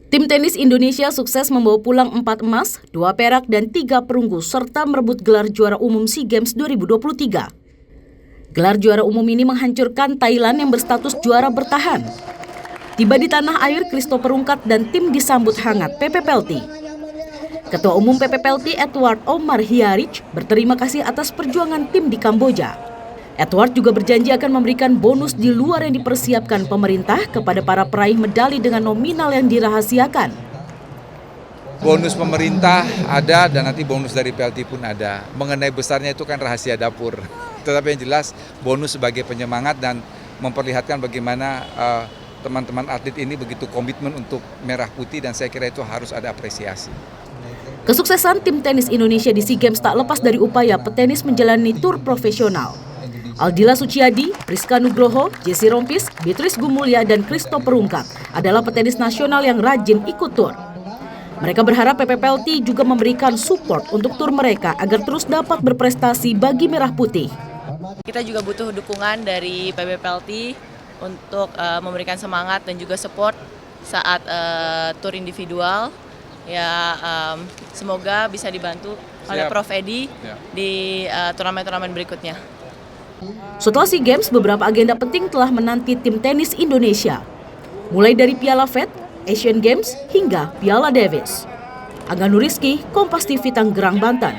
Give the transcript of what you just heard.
Tim tenis Indonesia sukses membawa pulang 4 emas, 2 perak, dan 3 perunggu serta merebut gelar juara umum SEA Games 2023. Gelar juara umum ini menghancurkan Thailand yang berstatus juara bertahan. Tiba di tanah air, Christopher Rungkat dan tim disambut hangat PPPLT. Ketua Umum PPPLT Edward Omar Hiarich berterima kasih atas perjuangan tim di Kamboja. Edward juga berjanji akan memberikan bonus di luar yang dipersiapkan pemerintah kepada para peraih medali dengan nominal yang dirahasiakan. Bonus pemerintah ada dan nanti bonus dari PLT pun ada. Mengenai besarnya itu kan rahasia dapur. Tetapi yang jelas bonus sebagai penyemangat dan memperlihatkan bagaimana teman-teman atlet ini begitu komitmen untuk merah putih dan saya kira itu harus ada apresiasi. Kesuksesan tim tenis Indonesia di SEA Games tak lepas dari upaya petenis menjalani tur profesional. Aldila Suciadi, Priska Nugroho, Jesse Rompis, Beatrice Gumulya, dan Christopher Rungkat adalah petenis nasional yang rajin ikut tur. Mereka berharap PPPLT juga memberikan support untuk tur mereka agar terus dapat berprestasi bagi Merah Putih. Kita juga butuh dukungan dari PPPLT untuk memberikan semangat dan juga support saat tur individual. Ya, semoga bisa dibantu oleh Prof. Edi di turnamen-turnamen berikutnya. Setelah SEA Games, beberapa agenda penting telah menanti tim tenis Indonesia. Mulai dari Piala Fed, Asian Games, hingga Piala Davis. Angga Nuriski, Kompas TV Tanggerang, Banten.